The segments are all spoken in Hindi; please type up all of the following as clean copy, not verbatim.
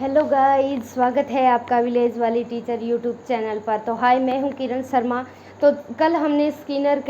हेलो गाइस, स्वागत है आपका विलेज वाली टीचर यूट्यूब चैनल पर। तो हाय, मैं हूं किरण शर्मा। तो कल हमने स्किनर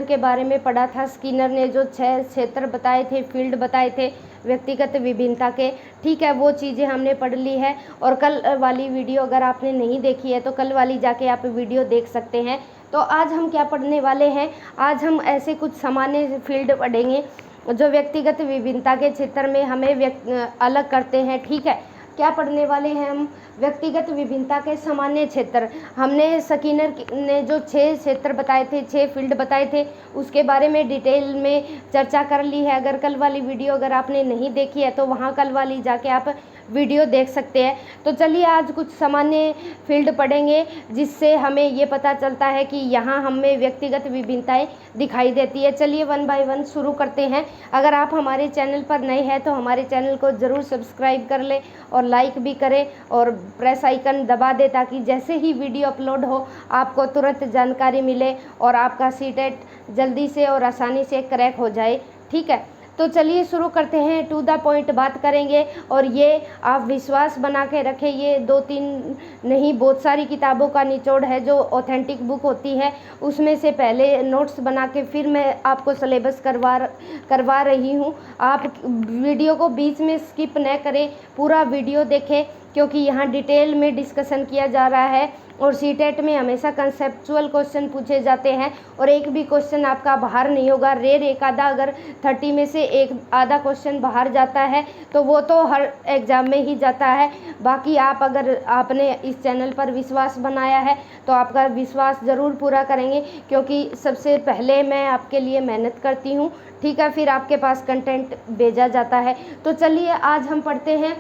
के बारे में पढ़ा था। स्किनर ने जो 6 क्षेत्र बताए थे, फील्ड बताए थे व्यक्तिगत विभिन्नता के, ठीक है, वो चीज़ें हमने पढ़ ली है। और कल वाली वीडियो अगर आपने नहीं देखी है तो कल वाली जाके आप वीडियो देख सकते हैं। तो आज हम क्या पढ़ने वाले हैं? आज हम ऐसे कुछ सामान्य फील्ड पढ़ेंगे जो व्यक्तिगत विभिन्नता के क्षेत्र में हमें अलग करते हैं, ठीक है। क्या पढ़ने वाले हैं हम? व्यक्तिगत विभिन्नता के सामान्य क्षेत्र। हमने स्किनर ने जो 6 क्षेत्र बताए थे, 6 फील्ड बताए थे, उसके बारे में डिटेल में चर्चा कर ली है। अगर कल वाली वीडियो अगर आपने नहीं देखी है तो वहाँ कल वाली जाके आप वीडियो देख सकते हैं। तो चलिए आज कुछ सामान्य फील्ड पढ़ेंगे जिससे हमें ये पता चलता है कि यहाँ हमें व्यक्तिगत विभिन्नताएं दिखाई देती है। चलिए 1 बाय 1 शुरू करते हैं। अगर आप हमारे चैनल पर नए हैं तो हमारे चैनल को ज़रूर सब्सक्राइब कर लें और लाइक भी करें और प्रेस आइकन दबा दें ताकि जैसे ही वीडियो अपलोड हो आपको तुरंत जानकारी मिले और आपका सीटेट जल्दी से और आसानी से क्रैक हो जाए, ठीक है। तो चलिए शुरू करते हैं, टू द पॉइंट बात करेंगे। और ये आप विश्वास बना के रखें, ये 2-3 नहीं बहुत सारी किताबों का निचोड़ है जो ऑथेंटिक बुक होती है, उसमें से पहले नोट्स बना के फिर मैं आपको सिलेबस करवा रही हूँ। आप वीडियो को बीच में स्किप न करें, पूरा वीडियो देखें क्योंकि यहाँ डिटेल में डिस्कशन किया जा रहा है। और सीटेट में हमेशा कंसेप्चुअल क्वेश्चन पूछे जाते हैं और एक भी क्वेश्चन आपका बाहर नहीं होगा। रेयर एक आधा, अगर 30 में से एक आधा क्वेश्चन बाहर जाता है तो वो तो हर एग्ज़ाम में ही जाता है। बाकी आप अगर आपने इस चैनल पर विश्वास बनाया है तो आपका विश्वास ज़रूर पूरा करेंगे क्योंकि सबसे पहले मैं आपके लिए मेहनत करती हूँ, ठीक है, फिर आपके पास कंटेंट भेजा जाता है। तो चलिए आज हम पढ़ते हैं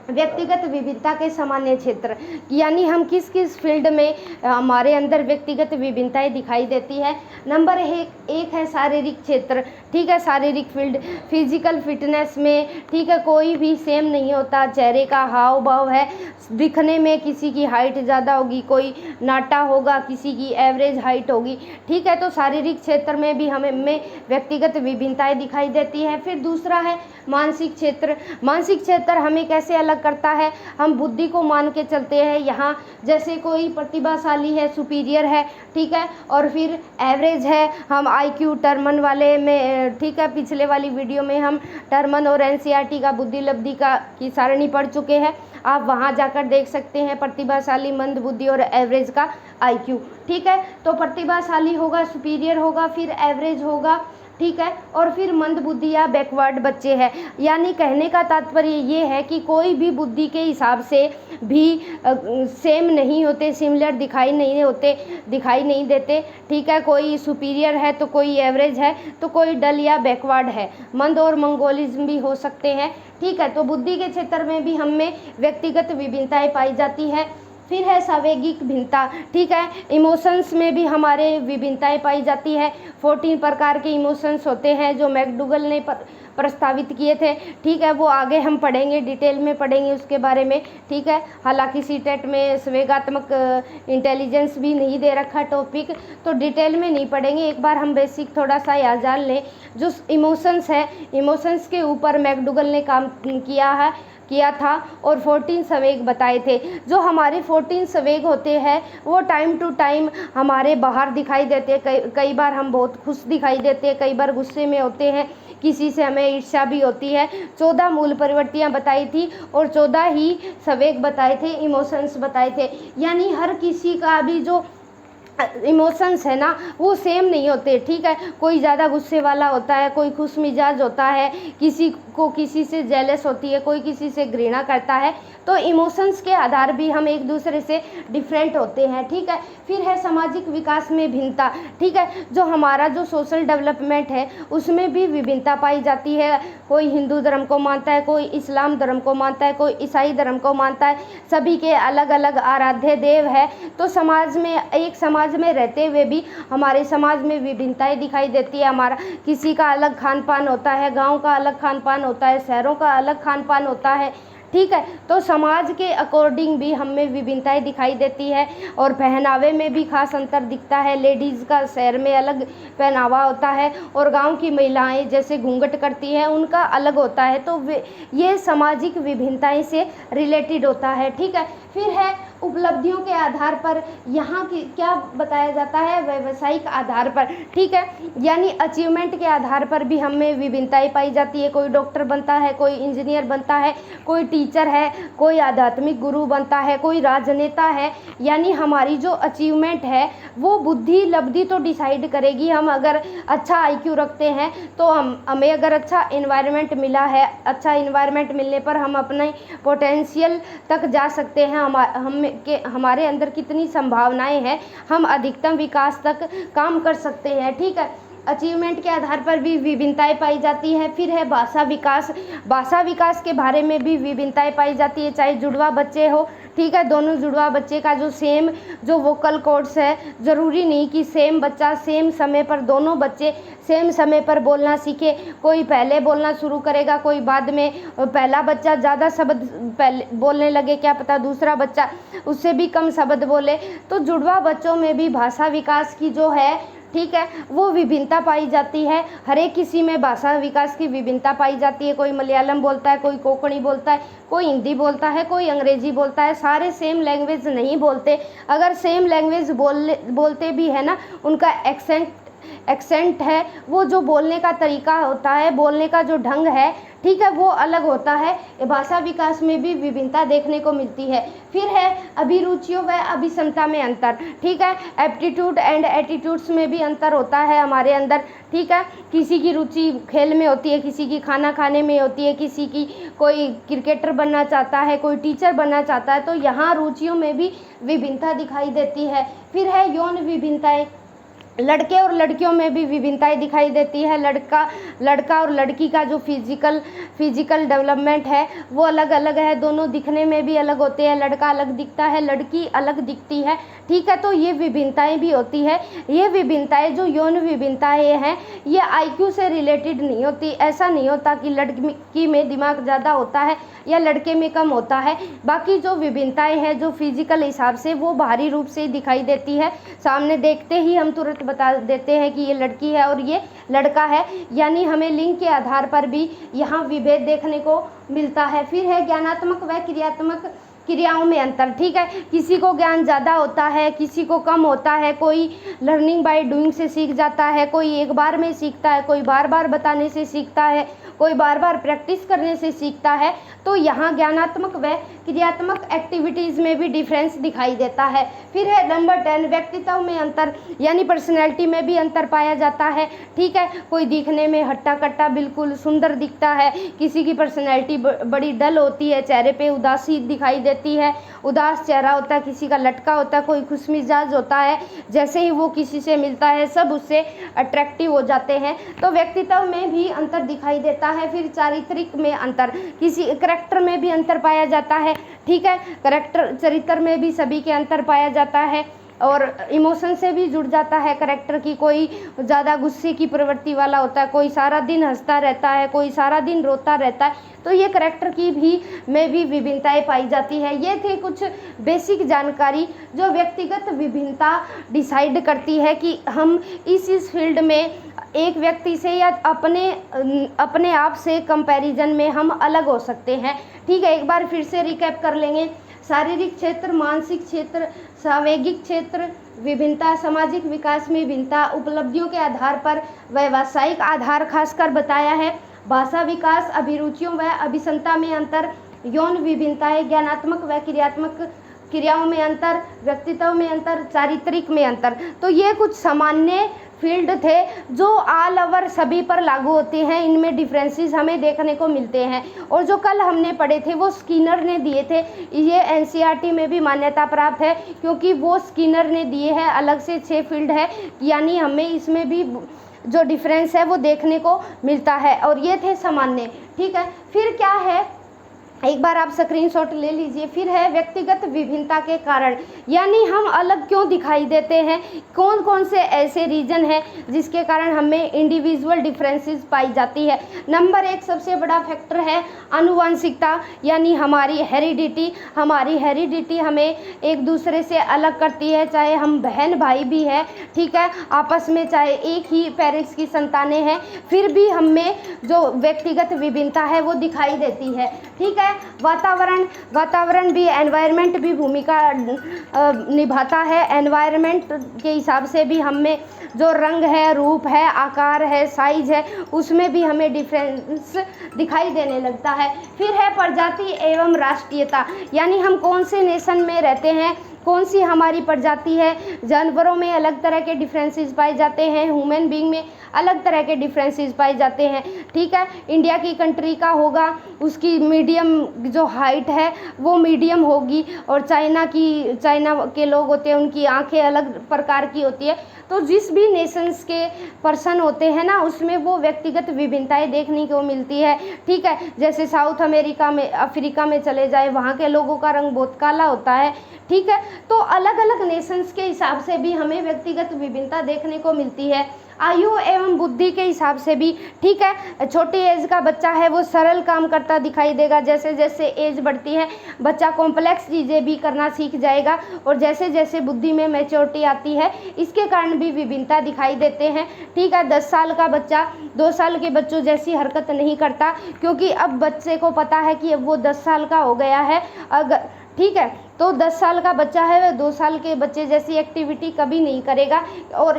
व्यक्तिगत विभिन्नता के सामान्य क्षेत्र, यानी हम किस किस फील्ड में हमारे अंदर व्यक्तिगत विभिन्नताएं दिखाई देती है। नंबर एक है शारीरिक क्षेत्र, ठीक है। शारीरिक फील्ड, फिजिकल फिटनेस में, ठीक है, कोई भी सेम नहीं होता। चेहरे का हाव भाव है, दिखने में किसी की हाइट ज़्यादा होगी, कोई नाटा होगा, किसी की एवरेज हाइट होगी, ठीक है। तो शारीरिक क्षेत्र में भी हमें व्यक्तिगत विभिन्नताएं दिखाई देती है। फिर दूसरा है मानसिक क्षेत्र। मानसिक क्षेत्र हमें कैसे अलग करता है? हम बुद्धि को मान के चलते हैं यहाँ, जैसे कोई प्रतिभाशाली है, सुपीरियर है, ठीक है, और फिर एवरेज है। हम IQ टर्मन वाले में, ठीक है, पिछले वाली वीडियो में हम टर्मन और NCERT का बुद्धि लब्धि की सारणी पढ़ चुके हैं, आप वहाँ जाकर देख सकते हैं। प्रतिभाशाली, मंद बुद्धि और एवरेज का IQ, ठीक है। तो प्रतिभाशाली होगा, सुपीरियर होगा, फिर एवरेज होगा, ठीक है, और फिर मंद बुद्धि या बैकवर्ड बच्चे हैं। यानी कहने का तात्पर्य ये है कि कोई भी बुद्धि के हिसाब से भी सेम नहीं होते, सिमिलर दिखाई नहीं देते, ठीक है। कोई सुपीरियर है तो कोई एवरेज है तो कोई डल या बैकवर्ड है। मंद और मंगोलिज्म भी हो सकते हैं, ठीक है। तो बुद्धि के क्षेत्र में भी हमें व्यक्तिगत विभिन्नताएं पाई जाती है। फिर है सावेगिक भिन्नता, ठीक है। इमोशंस में भी हमारे विभिन्नताएं पाई जाती है। 14 प्रकार के इमोशंस होते हैं जो मैकडूगल ने प्रस्तावित किए थे, ठीक है। वो आगे हम पढ़ेंगे, डिटेल में पढ़ेंगे उसके बारे में, ठीक है। हालांकि सीटेट में संवेगात्मक इंटेलिजेंस भी नहीं दे रखा टॉपिक, तो डिटेल में नहीं पढ़ेंगे। एक बार हम बेसिक थोड़ा सा याद जान लें। जो इमोशंस है, इमोशंस के ऊपर मैकडूगल ने काम किया था और 14 संवेग बताए थे। जो हमारे 14 संवेग होते हैं वो टाइम टू टाइम हमारे बाहर दिखाई देते हैं। कई बार हम बहुत खुश दिखाई देते हैं, कई बार गुस्से में होते हैं, किसी से हमें ईर्ष्या भी होती है। 14 मूल प्रवृत्तियां बताई थी और 14 ही संवेग बताए थे, इमोशंस बताए थे। यानी हर किसी का भी जो इमोशंस है ना वो सेम नहीं होते, ठीक है। कोई ज़्यादा गुस्से वाला होता है, कोई खुश मिजाज होता है, किसी को किसी से जेलस होती है, कोई किसी से घृणा करता है। तो इमोशंस के आधार भी हम एक दूसरे से डिफरेंट होते हैं, ठीक है। फिर है सामाजिक विकास में भिन्नता, ठीक है। जो हमारा जो सोशल डेवलपमेंट है उसमें भी विभिन्नता पाई जाती है। कोई हिंदू धर्म को मानता है, कोई इस्लाम धर्म को मानता है, कोई ईसाई धर्म को मानता है, सभी के अलग अलग आराध्य देव है। तो समाज में रहते हुए भी हमारे समाज में विभिन्नताएं दिखाई देती है। हमारा किसी का अलग खान पान होता है, गांव का अलग खान पान होता है, शहरों का अलग खान पान होता है, ठीक है। तो समाज के अकॉर्डिंग भी हमें विभिन्नताएं दिखाई देती है और पहनावे में भी खास अंतर दिखता है। लेडीज़ का शहर में अलग पहनावा होता है और गांव की महिलाएं जैसे घूंघट करती हैं उनका अलग होता है। तो ये सामाजिक विभिन्नताएं से रिलेटेड होता है, ठीक है। फिर है उपलब्धियों के आधार पर, यहाँ की क्या बताया जाता है, व्यावसायिक आधार पर, ठीक है, यानी अचीवमेंट के आधार पर भी हमें विभिन्नताएं पाई जाती है। कोई डॉक्टर बनता है, कोई इंजीनियर बनता है, कोई टीचर है, कोई आध्यात्मिक गुरु बनता है, कोई राजनेता है। यानी हमारी जो अचीवमेंट है वो बुद्धि लब्धि तो डिसाइड करेगी। हम अगर अच्छा आईक्यू रखते हैं तो हमें अगर अच्छा इन्वायरमेंट मिला है, अच्छा इन्वायरमेंट मिलने पर हम अपने पोटेंशियल तक जा सकते हैं। हमारे अंदर कितनी संभावनाएं हैं, हम अधिकतम विकास तक काम कर सकते हैं, ठीक है। अचीवमेंट के आधार पर भी विभिन्नताएं पाई जाती है। फिर है भाषा विकास। भाषा विकास के बारे में भी विभिन्नताएं पाई जाती है, चाहे जुड़वा बच्चे हो, ठीक है। दोनों जुड़वा बच्चे का जो वोकल कॉर्ड्स है, ज़रूरी नहीं कि सेम बच्चा सेम समय पर, दोनों बच्चे सेम समय पर बोलना सीखे। कोई पहले बोलना शुरू करेगा, कोई बाद में। पहला बच्चा ज़्यादा शब्द पहले बोलने लगे, क्या पता दूसरा बच्चा उससे भी कम शब्द बोले। तो जुड़वा बच्चों में भी भाषा विकास की जो है, ठीक है, वो विभिन्नता पाई जाती है। हर एक किसी में भाषा विकास की विभिन्नता पाई जाती है। कोई मलयालम बोलता है, कोई कोंकणी बोलता है, कोई हिंदी बोलता है, कोई अंग्रेजी बोलता है। सारे सेम लैंग्वेज नहीं बोलते। अगर सेम लैंग्वेज बोलते भी है ना, उनका एक्सेंट है, वो जो बोलने का तरीका होता है, बोलने का जो ढंग है, ठीक है, वो अलग होता है। भाषा विकास में भी विभिन्नता देखने को मिलती है। फिर है अभिरुचियों व अभिक्षमता में अंतर, ठीक है। एप्टीट्यूड एंड एटीट्यूड्स में भी अंतर होता है हमारे अंदर, ठीक है। किसी की रुचि खेल में होती है, किसी की खाना खाने में होती है, किसी की कोई क्रिकेटर बनना चाहता है, कोई टीचर बनना चाहता है। तो यहाँ रुचियों में भी विभिन्नता दिखाई देती है। फिर है यौन विभिन्नताएं। लड़के और लड़कियों में भी विभिन्नताएं दिखाई देती है। लड़का और लड़की का जो फिजिकल डेवलपमेंट है वो अलग अलग है। दोनों दिखने में भी अलग होते हैं। लड़का अलग दिखता है, लड़की अलग दिखती है, ठीक है। तो ये विभिन्नताएं भी होती है। ये विभिन्नताएं जो यौन विभिन्नताएं हैं, ये आईक्यू से रिलेटेड नहीं होती। ऐसा नहीं होता कि लड़की में दिमाग ज़्यादा होता है या लड़के में कम होता है। बाकी जो विभिन्नताएं हैं जो फिजिकल हिसाब से, वो बाहरी रूप से दिखाई देती है। सामने देखते ही हम तुरंत बता देते हैं कि ये लड़की है और ये लड़का है। यानी हमें लिंग के आधार पर भी यहाँ विभेद देखने को मिलता है। फिर है ज्ञानात्मक व क्रियात्मक क्रियाओं में अंतर, ठीक है। किसी को ज्ञान ज़्यादा होता है, किसी को कम होता है। कोई लर्निंग बाय डूइंग से सीख जाता है, कोई एक बार में सीखता है, कोई बार बार बताने से सीखता है, कोई बार बार प्रैक्टिस करने से सीखता है। तो यहाँ ज्ञानात्मक व क्रियात्मक एक्टिविटीज़ में भी डिफरेंस दिखाई देता है। फिर है नंबर 10 व्यक्तित्व में अंतर, यानी पर्सनैलिटी में भी अंतर पाया जाता है, ठीक है। कोई दिखने में हट्टा कट्टा बिल्कुल सुंदर दिखता है, किसी की पर्सनैलिटी बड़ी डल होती है, चेहरे पे उदासी दिखाई देती है, उदास चेहरा होता है, किसी का लटका होता है, कोई खुशमिजाज होता है। जैसे ही वो किसी से मिलता है सब उससे अट्रैक्टिव हो जाते हैं। तो व्यक्तित्व में भी अंतर दिखाई देता है। फिर चारित्रिक में अंतर, किसी करेक्टर में भी अंतर पाया जाता है, ठीक है। करेक्टर चरित्र में भी सभी के अंतर पाया जाता है और इमोशन से भी जुड़ जाता है करेक्टर की। कोई ज़्यादा गुस्से की प्रवृत्ति वाला होता है, कोई सारा दिन हंसता रहता है, कोई सारा दिन रोता रहता है। तो ये करेक्टर की में भी विभिन्नताएं पाई जाती है। ये थे कुछ बेसिक जानकारी जो व्यक्तिगत विभिन्नता डिसाइड करती है कि हम इस फील्ड में एक व्यक्ति से या अपने आप से कंपैरिजन में हम अलग हो सकते हैं, ठीक है। एक बार फिर से रिकैप कर लेंगे। शारीरिक क्षेत्र, मानसिक क्षेत्र, सावेगिक क्षेत्र, विभिन्नता, सामाजिक विकास में भिन्नता, उपलब्धियों के आधार पर व्यावसायिक आधार खासकर बताया है। भाषा विकास, अभिरुचियों व अभिक्षमता में अंतर, यौन विभिन्नताएं, ज्ञानात्मक व क्रियात्मक क्रियाओं में अंतर, व्यक्तित्व में अंतर, चारित्रिक में अंतर। तो ये कुछ सामान्य फील्ड थे जो ऑल ओवर सभी पर लागू होते हैं। इनमें डिफरेंसेस हमें देखने को मिलते हैं। और जो कल हमने पढ़े थे वो स्किनर ने दिए थे। ये एनसीईआरटी में भी मान्यता प्राप्त है क्योंकि वो स्किनर ने दिए हैं। अलग से 6 फील्ड है, यानी हमें इसमें भी जो डिफरेंस है वो देखने को मिलता है। और ये थे सामान्य, ठीक है। फिर क्या है, एक बार आप स्क्रीनशॉट ले लीजिए। फिर है व्यक्तिगत विभिन्नता के कारण, यानी हम अलग क्यों दिखाई देते हैं, कौन कौन से ऐसे रीजन हैं जिसके कारण हमें इंडिविजुअल डिफरेंसेस पाई जाती है। नंबर 1 सबसे बड़ा फैक्टर है आनुवंशिकता, यानी हमारी हेरिडिटी। हमारी हेरिडिटी हमें एक दूसरे से अलग करती है, चाहे हम बहन भाई भी हैं, ठीक है, आपस में चाहे एक ही पेरेंट्स की संतानें हैं, फिर भी हमें जो व्यक्तिगत विभिन्नता है वो दिखाई देती है, ठीक है। वातावरण भी, एनवायरनमेंट भी भूमिका निभाता है। एनवायरनमेंट के हिसाब से भी हमें जो रंग है, रूप है, आकार है, साइज है, उसमें भी हमें डिफरेंस दिखाई देने लगता है। फिर है प्रजाति एवं राष्ट्रीयता, यानी हम कौन से नेशन में रहते हैं, कौन सी हमारी प्रजाति है। जानवरों में अलग तरह के डिफरेंसेस पाए जाते हैं, ह्यूमन बीइंग में अलग तरह के डिफरेंसेस पाए जाते हैं, ठीक है। इंडिया की कंट्री का होगा, उसकी मीडियम जो हाइट है वो मीडियम होगी, और चाइना के लोग होते हैं, उनकी आंखें अलग प्रकार की होती है। तो जिस भी नेशंस के पर्सन होते हैं ना, उसमें वो व्यक्तिगत विभिन्नताएं देखने को मिलती है, ठीक है। जैसे साउथ अमेरिका में, अफ्रीका में चले जाए, वहाँ के लोगों का रंग बहुत काला होता है, ठीक है। तो अलग अलग नेशंस के हिसाब से भी हमें व्यक्तिगत विभिन्नता देखने को मिलती है। आयु एवं बुद्धि के हिसाब से भी, ठीक है। छोटी एज का बच्चा है वो सरल काम करता दिखाई देगा, जैसे जैसे एज बढ़ती है बच्चा कॉम्प्लेक्स चीज़ें भी करना सीख जाएगा, और जैसे जैसे बुद्धि में मैच्योरिटी आती है इसके कारण भी विभिन्नता दिखाई देते हैं, ठीक है। 10 साल का बच्चा 2 साल के बच्चों जैसी हरकत नहीं करता, क्योंकि अब बच्चे को पता है कि अब वो 10 साल का हो गया है, अगर, ठीक है। तो 10 साल का बच्चा है वह 2 साल के बच्चे जैसी एक्टिविटी कभी नहीं करेगा, और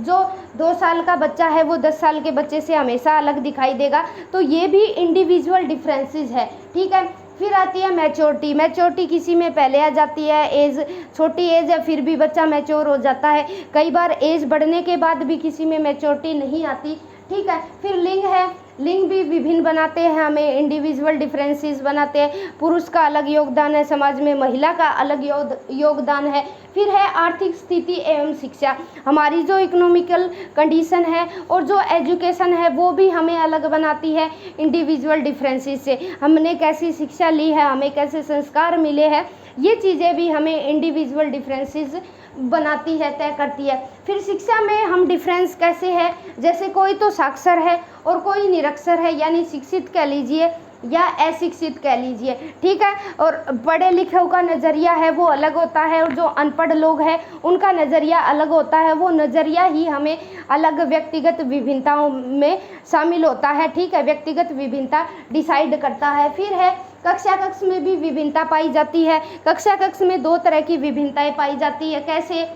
जो 2 साल का बच्चा है वो 10 साल के बच्चे से हमेशा अलग दिखाई देगा। तो ये भी इंडिविजुअल डिफरेंसेस है, ठीक है। फिर आती है मैच्योरिटी। मैच्योरिटी किसी में पहले आ जाती है, एज छोटी एज है फिर भी बच्चा मैच्योर हो जाता है। कई बार एज बढ़ने के बाद भी किसी में मैच्योरिटी नहीं आती, ठीक है। फिर लिंग है, लिंग भी विभिन्न बनाते हैं, हमें इंडिविजुअल डिफरेंसेस बनाते हैं। पुरुष का अलग योगदान है समाज में, महिला का अलग योगदान है। फिर है आर्थिक स्थिति एवं शिक्षा। हमारी जो इकोनॉमिकल कंडीशन है और जो एजुकेशन है वो भी हमें अलग बनाती है इंडिविजुअल डिफरेंसेस से। हमने कैसी शिक्षा ली है, हमें कैसे संस्कार मिले हैं, ये चीज़ें भी हमें इंडिविजुअल डिफरेंसेस बनाती है, तय करती है। फिर शिक्षा में हम डिफरेंस कैसे है, जैसे कोई तो साक्षर है और कोई निरक्षर है, यानी शिक्षित कह लीजिए या अशिक्षित कह लीजिए, ठीक है। और पढ़े लिखे का नज़रिया है वो अलग होता है, और जो अनपढ़ लोग हैं उनका नज़रिया अलग होता है। वो नज़रिया ही हमें अलग व्यक्तिगत विभिन्नताओं में शामिल होता है, ठीक है। व्यक्तिगत विभिन्नता डिसाइड करता है। फिर है कक्षा कक्ष में भी विभिन्नता पाई जाती है। कक्षा कक्ष में 2 तरह की विभिन्नताएं पाई जाती है। कैसे,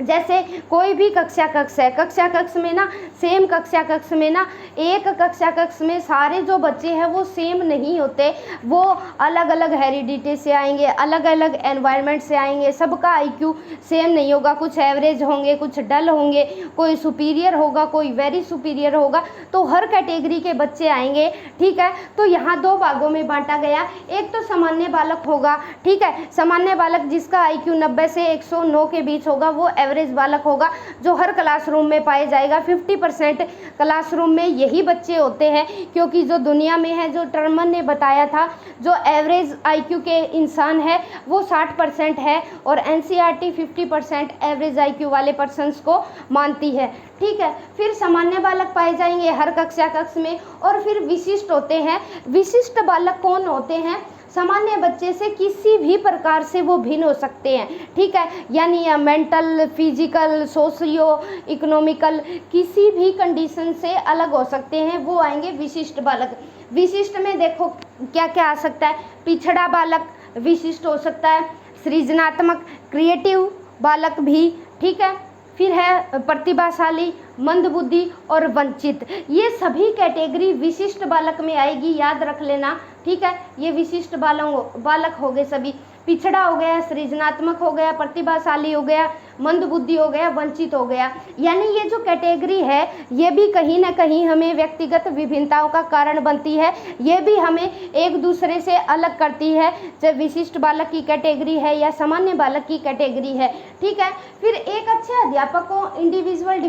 जैसे कोई भी कक्षा कक्ष है, कक्षा कक्ष में ना, सेम कक्षा कक्ष में ना, एक कक्षा कक्ष में सारे जो बच्चे हैं वो सेम नहीं होते, वो अलग अलग हेरिडिटी से आएंगे, अलग अलग एनवायरनमेंट से आएंगे, सबका आईक्यू सेम नहीं होगा, कुछ एवरेज होंगे, कुछ डल होंगे, कोई सुपीरियर होगा, कोई वेरी सुपीरियर होगा। तो हर कैटेगरी के बच्चे आएंगे, ठीक है। तो यहाँ 2 भागों में बांटा गया। एक तो सामान्य बालक होगा, ठीक है। सामान्य बालक जिसका आईक्यू 90 से 109 के बीच होगा, वो एवरेज बालक होगा, जो हर क्लासरूम में पाया जाएगा। 50% क्लासरूम में यही बच्चे होते हैं, क्योंकि जो दुनिया में है, जो टर्मन ने बताया था, जो एवरेज आईक्यू के इंसान है वो 60% है, और एनसीईआरटी 50% एवरेज आईक्यू वाले पर्सन्स को मानती है, ठीक है। फिर सामान्य बालक पाए जाएंगे हर कक्षा कक्ष में, और फिर विशिष्ट होते हैं। विशिष्ट बालक कौन होते हैं, सामान्य बच्चे से किसी भी प्रकार से वो भिन्न हो सकते हैं, ठीक है। यानी मेंटल, फिजिकल, सोशियो इकोनॉमिकल किसी भी कंडीशन से अलग हो सकते हैं, वो आएंगे विशिष्ट बालक। विशिष्ट में देखो क्या क्या आ सकता है, पिछड़ा बालक विशिष्ट हो सकता है, सृजनात्मक क्रिएटिव बालक भी, ठीक है। फिर है प्रतिभाशाली, मंदबुद्धि और वंचित, ये सभी कैटेगरी विशिष्ट बालक में आएगी, याद रख लेना, ठीक है। ये विशिष्ट बालक हो गए सभी। पिछड़ा हो गया, सृजनात्मक हो गया, प्रतिभाशाली हो गया, मंदबुद्धि हो गया, वंचित हो गया। यानी ये जो कैटेगरी है ये भी कहीं ना कहीं हमें व्यक्तिगत विभिन्नताओं का कारण बनती है, ये भी हमें एक दूसरे से अलग करती है, चाहे विशिष्ट बालक की कैटेगरी है या सामान्य बालक की कैटेगरी है, ठीक है। फिर एक अच्छे अध्यापक को इंडिविजुअल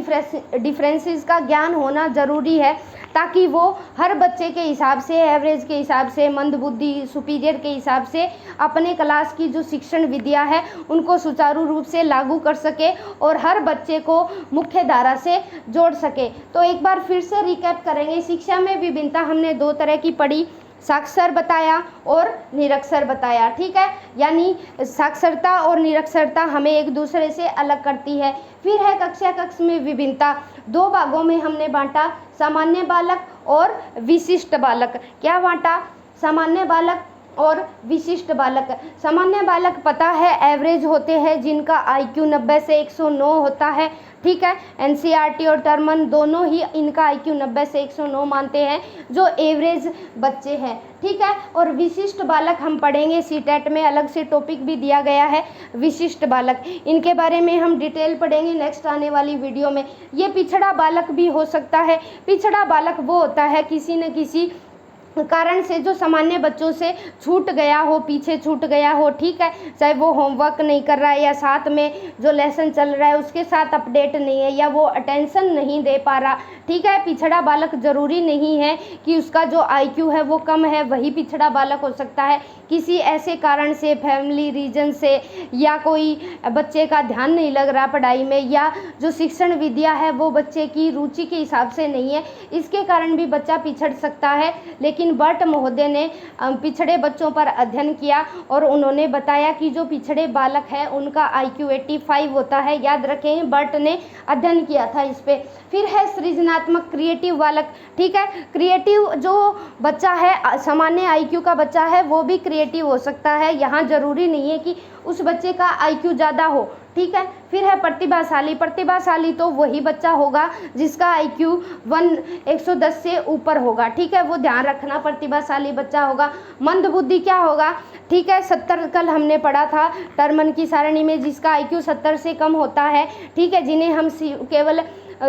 डिफरेंसेस का ज्ञान होना ज़रूरी है, ताकि वो हर बच्चे के हिसाब से, एवरेज के हिसाब से, मंदबुद्धि, सुपीरियर के हिसाब से अपने क्लास की जो शिक्षण विधियाँ है उनको सुचारू रूप से लागू कर सके और हर बच्चे को मुख्य धारा से जोड़ सके। तो एक बार फिर से रिकैप करेंगे। शिक्षा में विभिन्नता हमने दो तरह की पढ़ी, साक्षर बताया और निरक्षर बताया। ठीक है, यानी साक्षरता और निरक्षरता हमें एक दूसरे से अलग करती है। फिर है कक्षा कक्ष में विभिन्नता, दो भागों में हमने बांटा, सामान्य बालक और विशिष्ट बालक। क्या बांटा? सामान्य बालक और विशिष्ट बालक। सामान्य बालक पता है एवरेज होते हैं जिनका IQ 90 से 109 होता है। ठीक है, NCERT और टर्मन दोनों ही इनका IQ 90 से 109 मानते हैं, जो एवरेज बच्चे हैं। ठीक है, और विशिष्ट बालक हम पढ़ेंगे, CTET में अलग से टॉपिक भी दिया गया है विशिष्ट बालक। इनके बारे में हम डिटेल पढ़ेंगे नेक्स्ट आने वाली वीडियो में। ये पिछड़ा बालक भी हो सकता है। पिछड़ा बालक वो होता है किसी न किसी कारण से जो सामान्य बच्चों से छूट गया हो, पीछे छूट गया हो। ठीक है, चाहे वो होमवर्क नहीं कर रहा है या साथ में जो लेसन चल रहा है उसके साथ अपडेट नहीं है या वो अटेंशन नहीं दे पा रहा। ठीक है, पिछड़ा बालक ज़रूरी नहीं है कि उसका जो IQ है वो कम है वही पिछड़ा बालक हो सकता है। किसी ऐसे कारण से, फैमिली रीजन से, या कोई बच्चे का ध्यान नहीं लग रहा पढ़ाई में, या जो शिक्षण विद्या है वो बच्चे की रुचि के हिसाब से नहीं है, इसके कारण भी बच्चा पिछड़ सकता है। लेकिन बर्ट महोदय ने पिछड़े बच्चों पर अध्ययन किया और उन्होंने बताया कि जो पिछड़े बालक है उनका IQ 85 होता है। याद रखें, बर्ट ने अध्ययन किया था इस पे। फिर है सृजनात्मक, क्रिएटिव बालक। ठीक है, क्रिएटिव जो बच्चा है, सामान्य IQ का बच्चा है, वो भी क्रिएटिव हो सकता है। यहाँ ज़रूरी नहीं है कि उस बच्चे का IQ ज़्यादा हो। ठीक है, फिर है प्रतिभाशाली। प्रतिभाशाली तो वही बच्चा होगा जिसका IQ 110 से ऊपर होगा। ठीक है, वो ध्यान रखना, प्रतिभाशाली बच्चा होगा। मंदबुद्धि क्या होगा? ठीक है, 70 कल हमने पढ़ा था टर्मन की सारणी में, जिसका IQ 70 से कम होता है। ठीक है, जिन्हें हम केवल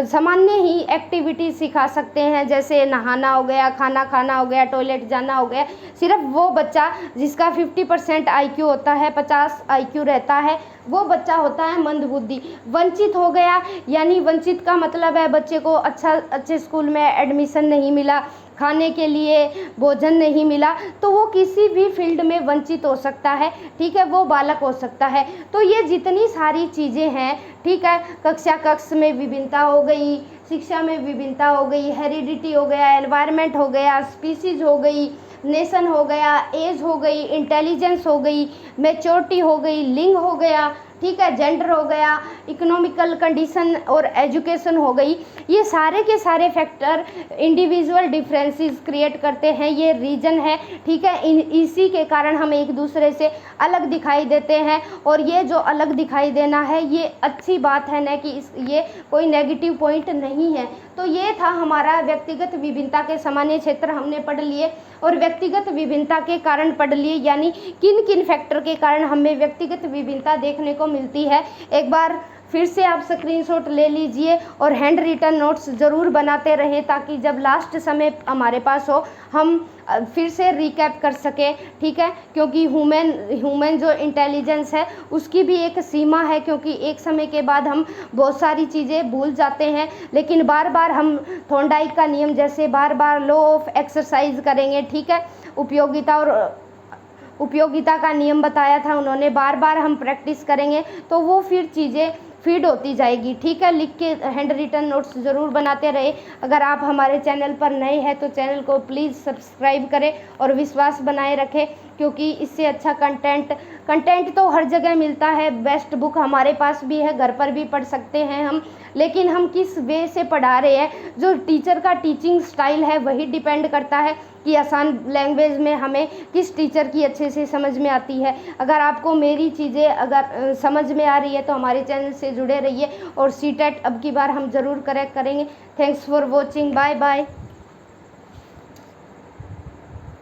सामान्य ही एक्टिविटी सिखा सकते हैं, जैसे नहाना हो गया, खाना खाना हो गया, टॉयलेट जाना हो गया। सिर्फ वो बच्चा जिसका 50% IQ होता है, 50 IQ रहता है, वो बच्चा होता है मंदबुद्धि। वंचित हो गया, यानी वंचित का मतलब है बच्चे को अच्छे स्कूल में एडमिशन नहीं मिला, खाने के लिए भोजन नहीं मिला, तो वो किसी भी फील्ड में वंचित हो सकता है। ठीक है, वो बालक हो सकता है। तो ये जितनी सारी चीज़ें हैं, ठीक है, कक्षा कक्ष में विभिन्नता हो गई, शिक्षा में विभिन्नता हो गई, हेरिडिटी हो गया, एनवायरनमेंट हो गया, स्पीसीज हो गई, नेशन हो गया, एज हो गई, इंटेलिजेंस हो गई, मैच्योरिटी हो गई, लिंग हो गया, ठीक है, जेंडर हो गया, इकोनॉमिकल कंडीशन और एजुकेशन हो गई। ये सारे के सारे फैक्टर इंडिविजुअल डिफरेंसेस क्रिएट करते हैं। ये रीजन है। ठीक है, इसी के कारण हम एक दूसरे से अलग दिखाई देते हैं, और ये जो अलग दिखाई देना है ये अच्छी बात है, न कि ये कोई नेगेटिव पॉइंट नहीं है। तो ये था हमारा व्यक्तिगत विभिन्नता के सामान्य क्षेत्र हमने पढ़ लिए, और व्यक्तिगत विभिन्नता के कारण पढ़ लिए, यानी किन किन फैक्टर के कारण हमें व्यक्तिगत विभिन्नता देखने को मिलती है। एक बार फिर से आप स्क्रीनशॉट ले लीजिए और हैंड रिटन नोट्स ज़रूर बनाते रहें, ताकि जब लास्ट समय हमारे पास हो हम फिर से रिकैप कर सकें। ठीक है, क्योंकि ह्यूमन जो इंटेलिजेंस है उसकी भी एक सीमा है, क्योंकि एक समय के बाद हम बहुत सारी चीज़ें भूल जाते हैं, लेकिन बार बार हम थॉर्नडाइक का नियम जैसे बार बार लॉ ऑफ एक्सरसाइज करेंगे। ठीक है, उपयोगिता का नियम बताया था उन्होंने, बार बार हम प्रैक्टिस करेंगे तो वो फिर चीज़ें फीड होती जाएगी। ठीक है, लिख के हैंड रिटन नोट्स ज़रूर बनाते रहे। अगर आप हमारे चैनल पर नए हैं तो चैनल को प्लीज़ सब्सक्राइब करें और विश्वास बनाए रखें, क्योंकि इससे अच्छा कंटेंट तो हर जगह मिलता है। बेस्ट बुक हमारे पास भी है, घर पर भी पढ़ सकते हैं हम, लेकिन हम किस वे से पढ़ा रहे हैं, जो टीचर का टीचिंग स्टाइल है वही डिपेंड करता है कि आसान लैंग्वेज में हमें किस टीचर की अच्छे से समझ में आती है। अगर आपको मेरी चीज़ें अगर समझ में आ रही है तो हमारे चैनल से जुड़े रहिए, और CTET अब की बार हम ज़रूर करेक्ट करेंगे। Thanks for watching, bye bye.